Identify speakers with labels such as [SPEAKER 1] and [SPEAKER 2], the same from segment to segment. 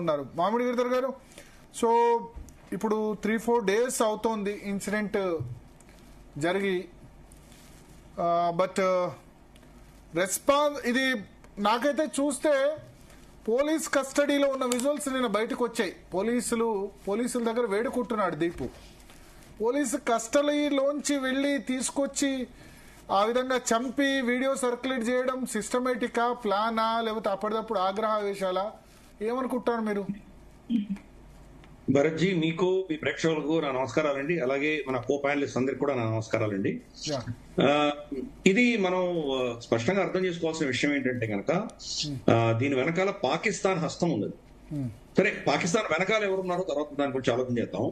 [SPEAKER 1] ఉన్నారు మామిడి గిరిధర్ గారు. సో ఇప్పుడు 3-4 డేస్ అవుతోంది ఇన్సిడెంట్ జరిగి, బట్ రెస్పాన్స్ ఇది నాకైతే చూస్తే పోలీస్ కస్టడీలో ఉన్న విజువల్స్ నిన్న బయటకు వచ్చాయి. పోలీసుల దగ్గర వేడుకుంటున్నాడు దీపు. పోలీసు కస్టడీలోంచి వెళ్ళి తీసుకొచ్చి ఆ విధంగా చంపి వీడియో సర్క్యులేట్ చేయడం సిస్టమేటికా, ప్లానా, లేకపోతే అప్పటిదప్పుడు ఆగ్రహావేశాలా, ఏమనుకుంటారు మీరు?
[SPEAKER 2] భరత్జీ, మీకు మీ ప్రేక్షకులకు నా నమస్కారాలండి. అలాగే మన కో ప్యానలిస్ట్ అందరికి కూడా నా నమస్కారాలండి. ఇది మనం స్పష్టంగా అర్థం చేసుకోవాల్సిన విషయం ఏంటంటే కనుక దీని వెనకాల పాకిస్తాన్ హస్తం ఉంది. సరే, పాకిస్తాన్ వెనకాల ఎవరున్నారో తర్వాత దాని గురించి ఆలోచన చేద్దాం.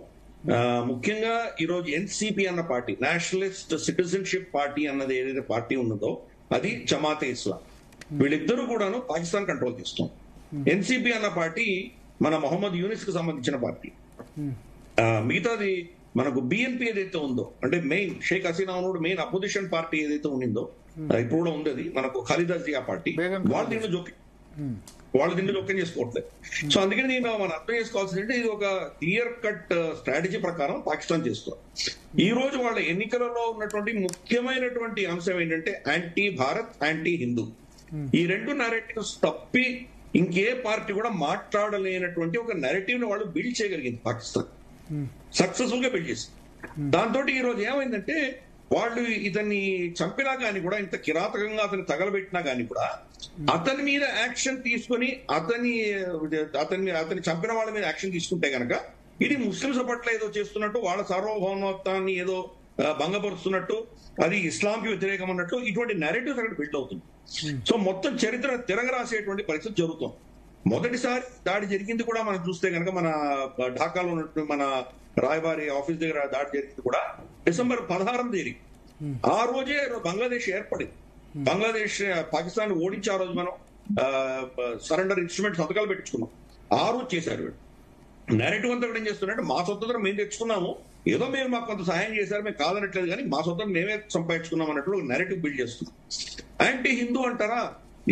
[SPEAKER 2] ముఖ్యంగా ఈరోజు ఎన్సిపి అన్న పార్టీ, నేషనలిస్ట్ సిటిజన్షిప్ పార్టీ అన్నది ఏదైతే పార్టీ ఉన్నదో అది జమాతే ఇస్లాం. వీళ్ళిద్దరూ కూడాను పాకిస్తాన్ కంట్రోల్ చేస్తాం. ఎన్సిపి అన్న పార్టీ మన మొహమ్మద్ యూనిస్ కు సంబంధించిన పార్టీ. మిగతాది మనకు బిఎన్పి ఏదైతే ఉందో, అంటే మెయిన్ షేక్ హసీనా ఉన్నప్పుడు మెయిన్ అపోజిషన్ పార్టీ ఏదైతే ఉండిందో ఇప్పుడు కూడా ఉంది, అది మనకు ఖలీదా జియా పార్టీ. వాళ్ళ దీంట్లో జోక్యం చేసుకోవట్లేదు. సో అందుకని మనం అర్థం చేసుకోవాల్సిందంటే ఇది ఒక క్లియర్ కట్ స్ట్రాటజీ ప్రకారం పాకిస్తాన్ చేస్తారు. ఈ రోజు వాళ్ళ ఎన్నికలలో ఉన్నటువంటి ముఖ్యమైనటువంటి అంశం ఏంటంటే యాంటీ భారత్, యాంటీ హిందూ. ఈ రెండు నెరేటివ్స్ తప్పి ఇంకే పార్టీ కూడా మాట్లాడలేనటువంటి ఒక నెరేటివ్ ని వాళ్ళు బిల్డ్ చేయగలిగింది పాకిస్తాన్. సక్సెస్ఫుల్ గా బిల్డ్ చేసింది. దాంతో ఈ రోజు ఏమైందంటే వాళ్ళు ఇతన్ని చంపినా కానీ కూడా, ఇంత కిరాతకంగా అతన్ని తగలబెట్టినా కానీ కూడా అతని మీద యాక్షన్ తీసుకుని అతన్ని చంపిన వాళ్ళ మీద యాక్షన్ తీసుకుంటే కనుక ఇది ముస్లింస్ పట్ల ఏదో చేస్తున్నట్టు, వాళ్ళ సార్వభౌమత్వాన్ని ఏదో భంగపరుస్తున్నట్టు, అది ఇస్లాంకి వ్యతిరేకం అన్నట్టు ఇటువంటి నెరేటివ్స్ అక్కడ బిల్డ్ అవుతుంది. సో మొత్తం చరిత్ర తిరగరాసేటువంటి పరిస్థితి జరుగుతుంది. మొదటిసారి దాడి జరిగింది కూడా మనం చూస్తే కనుక మన ఢాకాలో ఉన్నట్టు మన రాయబారి ఆఫీస్ దగ్గర దాడి జరిగింది కూడా డిసెంబర్ 16 జరిగింది. ఆ రోజే బంగ్లాదేశ్ ఏర్పడింది. బంగ్లాదేశ్ పాకిస్తాన్ ఓడించి ఆ రోజు మనం సరెండర్ ఇన్స్ట్రుమెంట్ సంతకాలు పెట్టించుకున్నాం. ఆ రోజు చేశారు. నెరేటివ్ అంతా కూడా ఏం చేస్తున్నారంటే మా స్వతంత్రం మేము తెచ్చుకున్నాము, ఏదో మీరు మాకు కొంత సహాయం చేశారు, మేము కాదనట్లేదు, కానీ మా స్వతంత్రం మేమే సంపాదించుకున్నాం అన్నట్లు నెరేటివ్ బిల్డ్ చేస్తున్నాం. యాంటీ హిందూ అంటారా,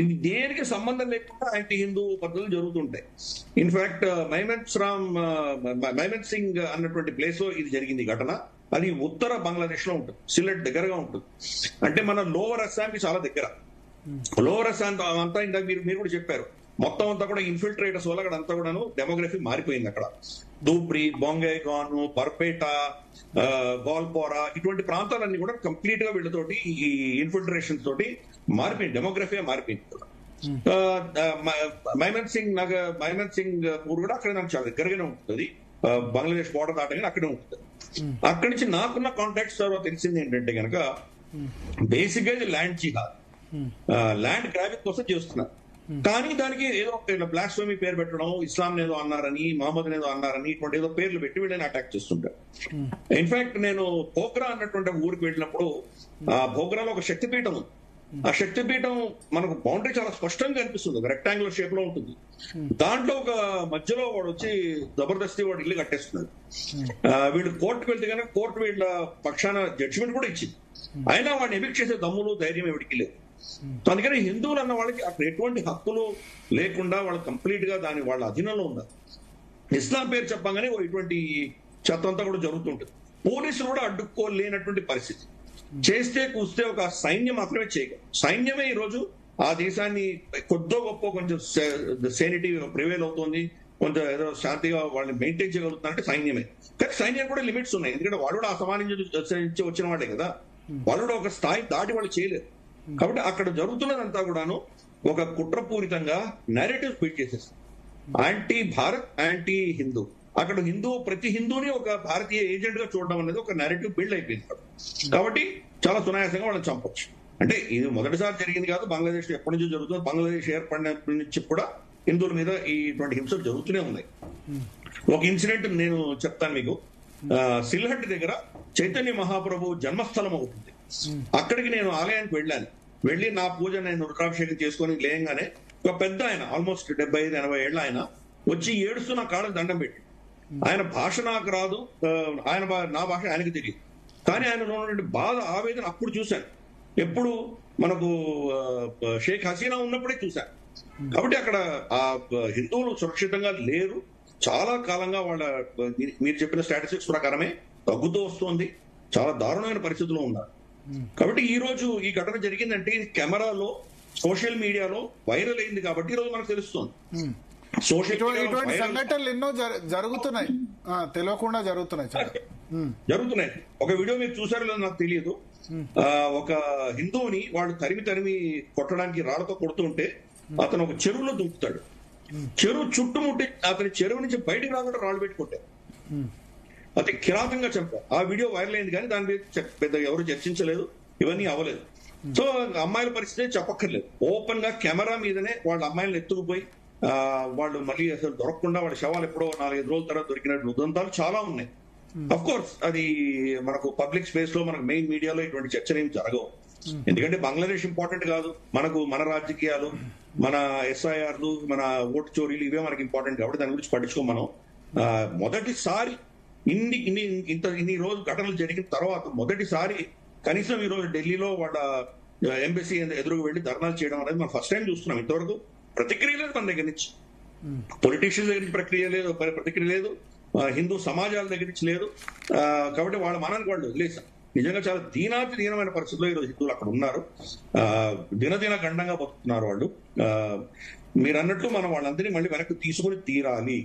[SPEAKER 2] ఇది దేనికి సంబంధం లేకుండా యాంటీ హిందూ పద్ధతులు జరుగుతుంటాయి. ఇన్ఫాక్ట్ మైమన్ సింగ్ అన్నటువంటి ప్లేస్ లో ఇది జరిగింది ఘటన. అది ఉత్తర బంగ్లాదేశ్ లో ఉంటుంది, సిలెట్ దగ్గరగా ఉంటుంది. అంటే మన లోవర్ అస్సాంకి చాలా దగ్గర. లోవర్ అస్సాం అంతా ఇందాక మీరు కూడా చెప్పారు, మొత్తం అంతా కూడా ఇన్ఫిల్ట్రేటర్స్ వల్ల అక్కడ అంతా కూడాను డెమోగ్రఫీ మారిపోయింది. అక్కడ ధూబ్రి, బొంగైగాను, బర్పేట, గోల్పోరా ఇటువంటి ప్రాంతాలన్నీ కూడా కంప్లీట్ గా వీళ్ళతోటి ఈ ఇన్ఫిల్ట్రేషన్ తోటి మారిపోయింది, డెమోగ్రఫీ మారిపోయింది. మైమన్ సింగ్ ఊరు కూడా అక్కడే నాకు చాలా దగ్గరగానే ఉంటుంది, బంగ్లాదేశ్ బోర్డర్ దాటగానే అక్కడే ఉంటుంది. అక్కడి నుంచి నాకున్న కాంటాక్ట్స్ తర్వాత తెలిసింది ఏంటంటే కనుక బేసిక్ గా ఇది ల్యాండ్ జిహాద్, ల్యాండ్ గ్రాబింగ్ కోసం చేస్తున్నారు. కానీ దానికి ఏదో బ్లాస్ఫెమీ పేరు పెట్టడం, ఇస్లాం ఏదో అన్నారని, మహమ్మద్ ఏదో అన్నారని, ఇటువంటి ఏదో పేర్లు పెట్టి వీళ్ళని అటాక్ చేస్తుంటారు. ఇన్ఫాక్ట్ నేను భోగ్రా అన్నటువంటి ఊరికి వెళ్ళినప్పుడు ఆ భోగ్రాలో ఒక శక్తిపీఠం ఉంది. ఆ శక్తిపీఠం మనకు బౌండరీ చాలా స్పష్టంగా కనిపిస్తుంది, ఒక రెక్టాంగులర్ షేప్ లో ఉంటుంది. దాంట్లో ఒక మధ్యలో వాడు వచ్చి జబర్దస్తి వాడు ఇల్లు కట్టేస్తున్నాడు. వీళ్ళు కోర్టుకు వెళ్తే కనుక కోర్టు వీళ్ళ పక్షాన జడ్జిమెంట్ కూడా ఇచ్చింది. అయినా వాడిని ఎవిక్ట్ చేసే దమ్ములు, ధైర్యం ఎవరికి లేదు. అందుకని హిందువులు అన్న వాళ్ళకి అక్కడ ఎటువంటి హక్కులు లేకుండా వాళ్ళు కంప్లీట్ గా దాని వాళ్ళ అధీనంలో ఉన్నారు. ఇస్లాం పేరు చెప్పగానే ఇటువంటి చెత్త అంతా కూడా జరుగుతుంటుంది. పోలీసులు కూడా అడ్డుకోలేనటువంటి పరిస్థితి. చేస్తే కూస్తే ఒక సైన్యం మాత్రమే చేయగలరు. సైన్యమే ఈ రోజు ఆ దేశాన్ని కొద్దో గొప్ప కొంచెం సేనిటీ ప్రివేల్ అవుతుంది, కొంచెం ఏదో శాంతిగా వాళ్ళని మెయింటైన్ చేయగలుగుతున్నారంటే సైన్యమే. కానీ సైన్యం కూడా లిమిట్స్ ఉన్నాయి, ఎందుకంటే వాళ్ళు కూడా అసమానించి వచ్చిన వాళ్ళే కదా, వాళ్ళు కూడా ఒక స్థాయి దాటి వాళ్ళు చేయలేరు. కాబట్టి అక్కడ జరుగుతున్నదంతా కూడాను ఒక కుట్రపూరితంగా నెరేటివ్ బిల్డ్ చేసేస్తారు. Anti Bharat, anti Hindu. అక్కడ ప్రతి హిందూని ఒక భారతీయ ఏజెంట్ గా చూడడం అనేది ఒక నెరేటివ్ బిల్డ్ అయిపోయింది. కాబట్టి చాలా సునాయాసంగా వాళ్ళని చంపొచ్చు. అంటే ఇది మొదటిసారి జరిగింది కాదు, బంగ్లాదేశ్ ఎప్పటి నుంచో జరుగుతుంది. బంగ్లాదేశ్ ఏర్పడినప్పటి నుంచి కూడా హిందువుల మీద ఇటువంటి హింసలు జరుగుతూనే ఉన్నాయి. ఒక ఇన్సిడెంట్ నేను చెప్తాను మీకు. సిల్హట్ దగ్గర చైతన్య మహాప్రభు జన్మస్థలం అవుతుంది. అక్కడికి నేను ఆలయానికి వెళ్ళి నా పూజ నేను రుద్రాభిషేకం చేసుకొని లేయంగానే ఒక పెద్ద ఆయన, ఆల్మోస్ట్ 75-80 ఏళ్ళ ఆయన వచ్చి ఏడుస్తూ నా కాళ్ళకి దండం పెట్టి, ఆయన భాష నాకు రాదు, నా భాష ఆయనకి తెలియదు, కానీ ఆయన ఉన్నటువంటి బాధ, ఆవేదన అప్పుడు చూశాను. ఎప్పుడు మనకు షేక్ హసీనా ఉన్నప్పుడే చూశాను. కాబట్టి అక్కడ ఆ హిందువులు సురక్షితంగా లేరు. చాలా కాలంగా వాళ్ళ మీరు చెప్పిన స్టాటిస్టిక్స్ ప్రకారమే తగ్గుతూ వస్తుంది. చాలా దారుణమైన పరిస్థితుల్లో ఉన్నారు. కాబట్టి ఈ రోజు ఈ ఘటన జరిగిందంటే ఇది కెమెరాలో సోషల్ మీడియాలో వైరల్ అయింది కాబట్టి ఈ రోజు మనకు తెలుస్తుంది.
[SPEAKER 1] ఇటువంటి సంఘటనలు ఎన్నో జరుగుతున్నాయి, తెలియకుండా జరుగుతున్నాయి.
[SPEAKER 2] ఒక వీడియో మీరు చూసారో లేదో నాకు తెలియదు. ఒక హిందువుని వాళ్ళు తరిమి కొట్టడానికి రాళ్లతో కొడుతుంటే అతను ఒక చెరువులో దూకుతాడు. చెరువు చుట్టుముట్టి అతని చెరువు నుంచి బయటకు రాకుండా రాళ్ళు పెట్టి కొట్టారు. అతి కిరాతంగా చంపారు. ఆ వీడియో వైరల్ అయింది కానీ దాని మీద పెద్ద ఎవరు చర్చించలేదు, ఇవన్నీ అవ్వలేదు. సో అమ్మాయిల పరిస్థితి చెప్పక్కర్లేదు. ఓపెన్ గా కెమెరా మీదనే వాళ్ళ అమ్మాయిలను ఎత్తుకుపోయి వాళ్ళు మళ్ళీ అసలు దొరకకుండా వాళ్ళ శవాలు ఎప్పుడో 4-5 రోజుల తర్వాత దొరికినట్టు ఉదంతాలు చాలా ఉన్నాయి. అఫ్ కోర్స్ అది మనకు పబ్లిక్ స్పేస్ లో మనకు మెయిన్ మీడియాలో ఇటువంటి చర్చలు ఏమి జరగవు. ఎందుకంటే బంగ్లాదేశ్ ఇంపార్టెంట్ కాదు మనకు. మన రాజకీయాలు, మన ఎస్ఐఆర్లు, మన ఓటు చోరీలు ఇవే మనకి ఇంపార్టెంట్ కాబట్టి దాని గురించి పట్టించుకోం మనం. మొదటిసారి ఇన్ని రోజు ఘటనలు జరిగిన తర్వాత మొదటిసారి కనీసం ఈ రోజు ఢిల్లీలో వాళ్ళ ఎంబసీ ఎదురుకు వెళ్లి ధర్నాలు చేయడం అనేది మనం ఫస్ట్ టైం చూస్తున్నాం. ఇంతవరకు ప్రతిక్రియ లేదు మన దగ్గర నుంచి, పొలిటీషియన్స్ దగ్గర నుంచి ప్రతిక్రియ లేదు, హిందూ సమాజాల దగ్గర నుంచి లేదు. కాబట్టి వాళ్ళ మనానికి వాళ్ళు వదిలేశాం. నిజంగా చాలా దీనమైన పరిస్థితుల్లో ఈరోజు హిందువులు అక్కడ ఉన్నారు. దినదిన గండంగా బతుకుతున్నారు వాళ్ళు. మీరు అన్నట్లు మనం వాళ్ళందరినీ మళ్ళీ వెనక్కి తీసుకుని తీరాలి.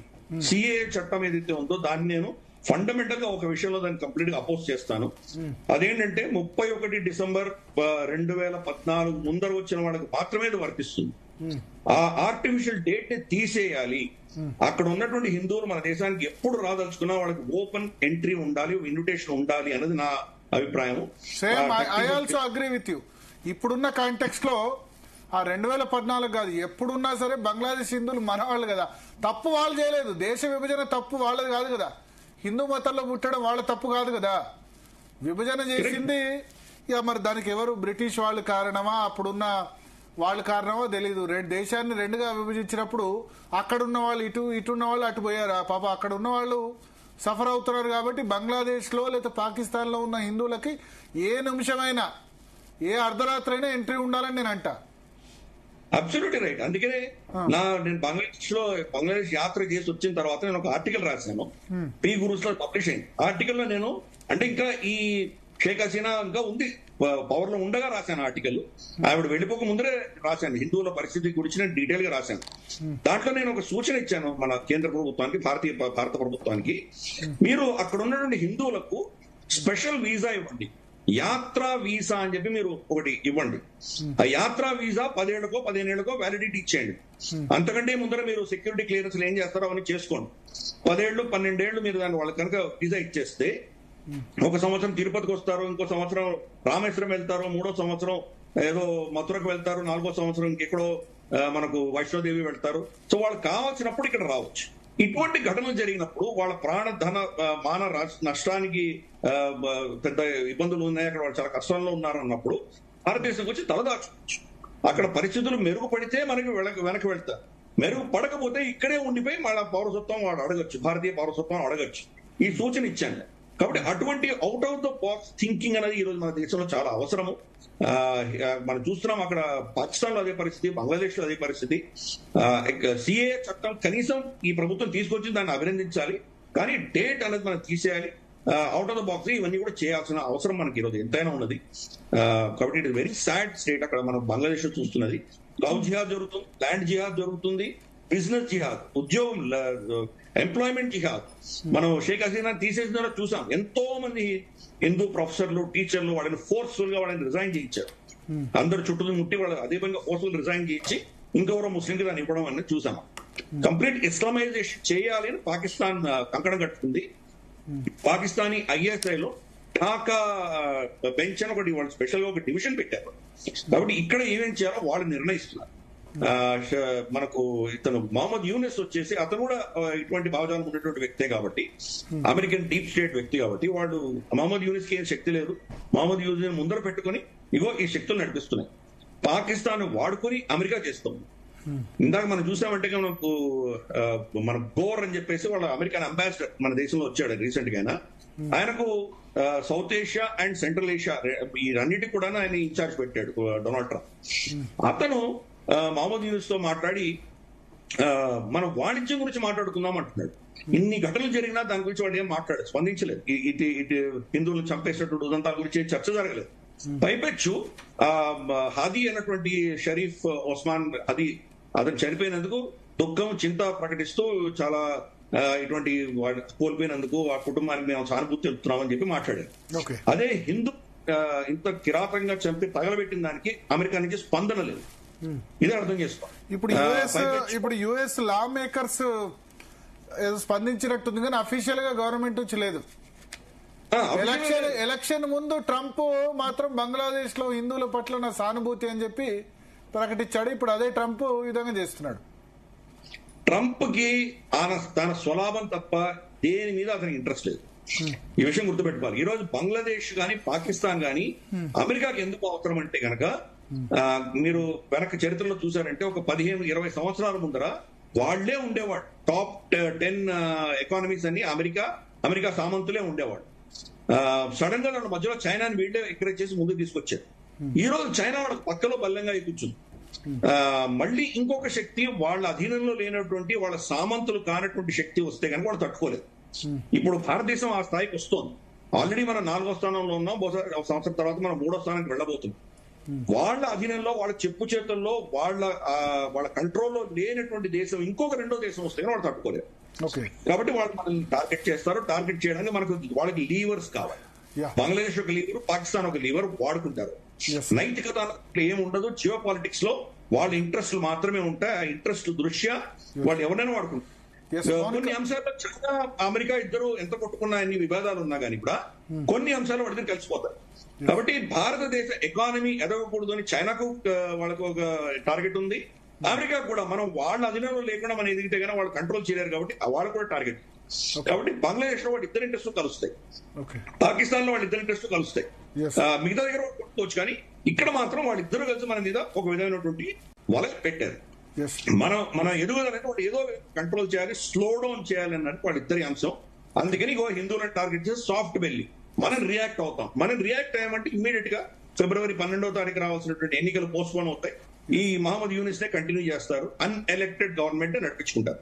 [SPEAKER 2] సిఏ చట్టం ఏదైతే ఉందో దాన్ని నేను ఫండమెంటల్ గా ఒక విషయంలో దాన్ని కంప్లీట్ గా అపోజ్ చేస్తాను. అదేంటంటే 31 డిసెంబర్ 2014 ముందర వచ్చిన వాళ్ళకి మాత్రమే ఇది వర్తిస్తుంది. ఆ ఆర్టిఫిషియల్ డేట్ ని తీసేయాలి. అక్కడ ఉన్నటువంటి హిందువులు మన దేశానికి ఎప్పుడు రాదలుచుకున్నా వాళ్ళకి ఓపెన్ ఎంట్రీ ఉండాలి, ఇన్విటేషన్ ఉండాలి అన్నది నా అభిప్రాయం.
[SPEAKER 1] Same I also agree with you. ఇప్పుడున్న కాంటెక్స్ట్ లో ఆ 2014 కాదు, ఎప్పుడున్నా సరే బంగ్లాదేశ్ హిందువులు మన వాళ్ళు కదా. తప్పు వాళ్ళు చేయలేదు, దేశ విభజన తప్పు వాళ్ళది కాదు కదా. హిందూ మతంలో పుట్టడం వాళ్ళ తప్పు కాదు కదా. విభజన చేసింది ఇక మరి దానికి ఎవరు బ్రిటిష్ వాళ్ళు కారణమా, అప్పుడున్న వాళ్ళు కారణమో తెలీదు. దేశాన్ని రెండుగా విభజించినప్పుడు అక్కడున్న వాళ్ళు ఇటున్న వాళ్ళు అటు పోయారు. పాప అక్కడ ఉన్న వాళ్ళు సఫర్ అవుతున్నారు. కాబట్టి బంగ్లాదేశ్ లో లేదా పాకిస్తాన్ లో ఉన్న హిందువులకి ఏ నిమిషమైనా ఏ అర్ధరాత్రి అయినా ఎంట్రీ ఉండాలని నేను అంటా.
[SPEAKER 2] Absolutely right. అందుకనే నేను బంగ్లాదేశ్ యాత్ర చేసి వచ్చిన తర్వాత నేను ఒక ఆర్టికల్ రాశాను, పీ గురూస్ లో పబ్లిష్ అయింది. ఆర్టికల్ లో నేను అంటే ఇంకా ఈ షేక్ హసీనా ఇంకా ఉంది పవర్ లో ఉండగా రాశాను ఆర్టికల్. ఆవిడ వెళ్ళిపోక ముందరే రాశాను. హిందువుల పరిస్థితి గురించి నేను డీటెయిల్ గా రాశాను. దాంట్లో నేను ఒక సూచన ఇచ్చాను మన కేంద్ర ప్రభుత్వానికి, భారత ప్రభుత్వానికి. మీరు అక్కడ ఉన్నటువంటి హిందువులకు స్పెషల్ వీసా ఇవ్వండి, యాత్రా వీసా అని చెప్పి మీరు ఒకటి ఇవ్వండి. ఆ యాత్రా వీసా 10 ఏళ్లకో 15 ఏళ్లకో వ్యాలిడిటీ ఇచ్చేయండి. అంతకంటే ముందర మీరు సెక్యూరిటీ క్లియరెన్స్ ఏం చేస్తారో అవన్నీ చేసుకోండి. 10 ఏళ్ళు 12 ఏళ్ళు మీరు దాన్ని వాళ్ళకి కనుక వీసా ఇచ్చేస్తే ఒక సంవత్సరం తిరుపతికి వస్తారు, ఇంకో సంవత్సరం రామేశ్వరం వెళ్తారు, 3వ సంవత్సరం ఏదో మథురకు వెళ్తారు, 4వ సంవత్సరం ఇంకెక్కడో మనకు వైష్ణోదేవి వెళ్తారు. సో వాళ్ళకి కావాల్సినప్పుడు ఇక్కడ రావచ్చు. ఇటువంటి ఘటనలు జరిగినప్పుడు వాళ్ళ ప్రాణ ధన మాన నష్టానికి పెద్ద ఇబ్బందులు ఉన్నాయి, అక్కడ వాళ్ళు చాలా కష్టాల్లో ఉన్నారు అన్నప్పుడు భారతదేశంకి వచ్చి తలదాచుకోవచ్చు. అక్కడ పరిస్థితులు మెరుగుపడితే మనకి వెనక్కి వెళ్తారు, మెరుగుపడకపోతే ఇక్కడే ఉండిపోయి మన పౌరసత్వం వాడు అడగచ్చు, భారతీయ పౌరసత్వం అడగచ్చు. ఈ సూచన ఇచ్చాను. కాబట్టి అటువంటి out of the box thinking అనేది ఈ రోజు మన దేశంలో చాలా అవసరము. మనం చూస్తున్నాం అక్కడ పాకిస్తాన్ లో అదే పరిస్థితి, బంగ్లాదేశ్ లో అదే పరిస్థితి. సిఏ చట్టం కనీసం ఈ ప్రభుత్వం తీసుకొచ్చి దాన్ని అభినందించాలి, కానీ డేట్ అనేది మనం తీసేయాలి. అవుట్ ఆఫ్ ద బాక్స్ ఇవన్నీ కూడా చేయాల్సిన అవసరం మనకి ఈరోజు ఎంతైనా ఉన్నది. కాబట్టి it is very sad state అక్కడ మనం బంగ్లాదేశ్ లో చూస్తున్నది. లవ్ జిహాద్ జరుగుతుంది, ల్యాండ్ జిహాద్ జరుగుతుంది, బిజినెస్ జిహాద్, ఉద్యోగం ఎంప్లాయ్మెంట్ జిహాద్. మనం షేక్ హసీనా తీసేసిన చూసాం. ఎంతో మంది హిందూ ప్రొఫెసర్లు, టీచర్లు వాళ్ళని ఫోర్స్ఫుల్ గా వాళ్ళని రిజైన్ చేయించారు. అందరు చుట్టూ ముట్టి వాళ్ళు అదే పనిగా ఫోర్స్ఫుల్ రిజైన్ చేయించి ఇంకెవరో ముస్లింకి దాన్ని ఇవ్వడం అనేది చూసాం. కంప్లీట్ ఇస్లామైజేషన్ చేయాలి అని పాకిస్తాన్ కంకణం కట్టుకుంది. పాకిస్తానీ ఐఎస్ఐలో ఢాకా బెంచ్ అని ఒకటి వాళ్ళు స్పెషల్ గా ఒక డివిజన్ పెట్టారు. కాబట్టి ఇక్కడ ఏమేం చేయాలో వాళ్ళు నిర్ణయిస్తున్నారు. మనకు ఇతను మహమ్మద్ యూనిస్ వచ్చేసి అతను కూడా ఇటువంటి భావజాలం ఉన్నటువంటి వ్యక్తే కాబట్టి, అమెరికన్ డీప్ స్టేట్ వ్యక్తి కాబట్టి వాళ్ళు మహమ్మద్ యూనిస్ కి ఏం శక్తి లేదు. మహమ్మద్ యూనిస్ ముందర పెట్టుకుని ఇగో ఈ శక్తులు నడిపిస్తున్నాయి. పాకిస్తాన్ వాడుకొని అమెరికా చేస్తుంది. ఇందాక మనం చూసామంటే మనకు మన గోర్ అని చెప్పేసి వాళ్ళ అమెరికన్ అంబాసిడర్ మన దేశంలో వచ్చాడు రీసెంట్ గా. ఆయనకు south Asia and central Asia ఈ రెండింటికి కూడా ఆయన ఇన్ఛార్జ్ పెట్టాడు డొనాల్డ్ ట్రంప్. అతను మహమ్మద్ యూనుస్ తో మాట్లాడి మన వాణిజ్యం గురించి మాట్లాడుకుందాం అంటున్నాడు. ఇన్ని ఘటనలు జరిగినా దాని గురించి వాడు ఏం మాట్లాడు, స్పందించలేదు. ఇటు హిందువులను చంపేసినటువంటి ఉదంతాల గురించి చర్చ జరగలేదు. పైపెచ్చు హాదీ అన్నటువంటి షరీఫ్ ఒస్మాన్ అది అతను చనిపోయినందుకు దుఃఖం చింత ప్రకటిస్తూ చాలా ఇటువంటి కోల్పోయినందుకు ఆ కుటుంబానికి మేము సానుభూతి తెలుపుతున్నామని చెప్పి మాట్లాడారు. అదే హిందూ ఇంత కిరాతంగా చంపి తగలబెట్టిన దానికి అమెరికా నుంచి స్పందన లేదు. ఇదే అర్థం చేసుకోవాలి.
[SPEAKER 1] ఇప్పుడు యుఎస్ లా మేకర్స్ స్పందించినట్టుంది కానీ అఫీషియల్ గా గవర్నమెంట్ నుంచి లేదు. ఎలక్షన్ ముందు ట్రంప్ మాత్రం బంగ్లాదేశ్ లో హిందువుల పట్ల నా సానుభూతి అని చెప్పి ప్రకటించాడు. ఇప్పుడు అదే ట్రంప్ ఈ విధంగా చేస్తున్నాడు.
[SPEAKER 2] ట్రంప్ కి తన స్వలాభం తప్ప దేని మీద అతనికి ఇంట్రెస్ట్ లేదు. ఈ విషయం గుర్తుపెట్టుకోవాలి. ఈ రోజు బంగ్లాదేశ్ గాని పాకిస్తాన్ గాని అమెరికాకి ఎందుకు అవసరం అంటే కనుక మీరు వెనక చరిత్రలో చూసారంటే ఒక 15-20 సంవత్సరాల ముందర వాళ్లే ఉండేవాడు. టాప్ 10 ఎకానమీస్ అన్ని అమెరికా సామంతులే ఉండేవాడు. సడన్ గా వాళ్ళ మధ్యలో చైనాని వీళ్ళే ఎంకరేజ్ చేసి ముందుకు తీసుకొచ్చారు. ఈ రోజు చైనా వాళ్ళ పక్కలో బలంగా కూర్చుంది. మళ్ళీ ఇంకొక శక్తి వాళ్ళ అధీనంలో లేనటువంటి వాళ్ళ సామంతులు కానటువంటి శక్తి వస్తే కనుక వాళ్ళు తట్టుకోలేదు. ఇప్పుడు భారతదేశం ఆ స్థాయికి వస్తోంది. ఆల్రెడీ మనం 4వ స్థానంలో ఉన్నాం. బహుశా ఒక సంవత్సరం తర్వాత మనం 3వ స్థానానికి వెళ్ళబోతున్నాం. వాళ్ళ అధీనంలో వాళ్ళ చెప్పు చేతుల్లో వాళ్ళ కంట్రోల్లో లేనటువంటి దేశం ఇంకొక 2వ దేశం వస్తే వాళ్ళు తట్టుకోలేరు. కాబట్టి వాళ్ళు మనల్ని టార్గెట్ చేస్తారు. టార్గెట్ చేయడానికి వాళ్ళకి లీవర్స్ కావాలి. బంగ్లాదేశ్ ఒక లీవర్, పాకిస్తాన్ ఒక లీవర్ వాడుకుంటారు. నైతికత ఏముండదు. జియో పాలిటిక్స్ లో వాళ్ళ ఇంట్రెస్ట్లు మాత్రమే ఉంటాయి. ఆ ఇంట్రెస్ట్ దృష్ట్యా వాళ్ళు ఎవరైనా వాడుకుంటారు. కొన్ని అంశాల్లో చైనా అమెరికా ఇద్దరు ఎంత కొట్టుకున్నా ఎన్ని వివాదాలు ఉన్నా కానీ కూడా కొన్ని అంశాలు వాడి దగ్గర కలిసిపోతాయి. కాబట్టి భారతదేశ ఎకానమీ ఎదగకూడదు అని చైనాకు వాళ్ళకు ఒక టార్గెట్ ఉంది. అమెరికా కూడా మనం వాళ్ళ అధీనంలో లేకుండా మనం ఎదిగితే కానీ వాళ్ళు కంట్రోల్ చేయలేరు. కాబట్టి వాళ్ళకు కూడా టార్గెట్. కాబట్టి బంగ్లాదేశ్ లో వాళ్ళ ఇద్దరు ఇంట్రెస్ట్ కలుస్తాయి. పాకిస్తాన్ లో వాళ్ళ ఇద్దరు ఇంట్రెస్ట్ కలుస్తాయి. మిగతా దగ్గర కొట్టుకోవచ్చు కానీ ఇక్కడ మాత్రం వాళ్ళిద్దరు కలిసి మన మీద ఒక విధమైనటువంటి వల పెట్టారు. మన ఎదుగుదల అనేది వాళ్ళు ఏదో కంట్రోల్ చేయాలి, స్లో డౌన్ చేయాలి అన్నట్టు వాళ్ళిద్దరి అంశం. అందుకని హిందువులను టార్గెట్ చేసి సాఫ్ట్ బెల్లి మనం రియాక్ట్ అవుతాం. మనం రియాక్ట్ అయ్యామంటే ఇమ్మీడియట్ గా ఫిబ్రవరి 12వ తారీఖు రావాల్సినటువంటి ఎన్నికలు పోస్ట్ పోన్ అవుతాయి. ఈ మహమ్మద్ యూనిస్ నే కంటిన్యూ చేస్తారు. అన్ఎలెక్టెడ్ గవర్నమెంట్ నడిపించుకుంటారు.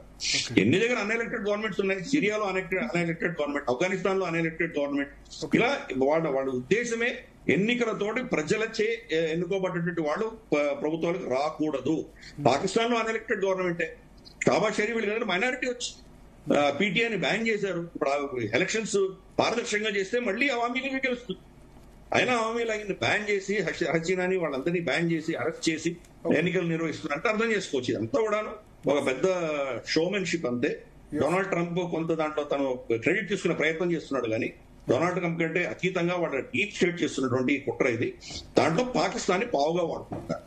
[SPEAKER 2] ఎన్ని దగ్గర అన్ఎలెక్టెడ్ గవర్నమెంట్స్ ఉన్నాయి. సిరియాలో అన్ఎలెక్టెడ్ గవర్నమెంట్, ఆఫ్ఘనిస్తాన్ లో అన్ఎలెక్టెడ్ గవర్నమెంట్. ఇలా వాళ్ళ ఉద్దేశమే ఎన్నికలతోటి ప్రజలచే ఎన్నుకోబడ్డటువంటి వాళ్ళు ప్రభుత్వాలకు రాకూడదు. పాకిస్తాన్ లో అన్ఎలెక్టెడ్ గవర్నమెంటే. షాబాజ్ షరీఫ్ వీళ్ళు మైనారిటీ వచ్చి పీటీఐని బ్యాన్ చేశారు. ఇప్పుడు ఎలక్షన్స్ పారదర్శకంగా చేస్తే మళ్ళీ అవామీ లీగ్ గెలుస్తుంది. అయినా అవామీ లీగ్ బ్యాన్ చేసి హసీనాని వాళ్ళందరినీ బ్యాన్ చేసి అరెస్ట్ చేసి ఎన్నికలు నిర్వహిస్తున్నారు. అర్థం చేసుకోవచ్చు. ఇదంతా కూడా ఒక పెద్ద షోమెన్షిప్ అంతే. డొనాల్డ్ ట్రంప్ కొంత దాంట్లో తను క్రెడిట్ తీసుకునే ప్రయత్నం చేస్తున్నాడు కానీ డొనాల్డ్ ట్రంప్ కంటే అతీతంగా వాళ్ళ డీప్ స్టేట్ చేస్తున్నటువంటి కుట్ర ఇది. దాంట్లో పాకిస్తాన్ ని పావుగా వాడుకుంటారు.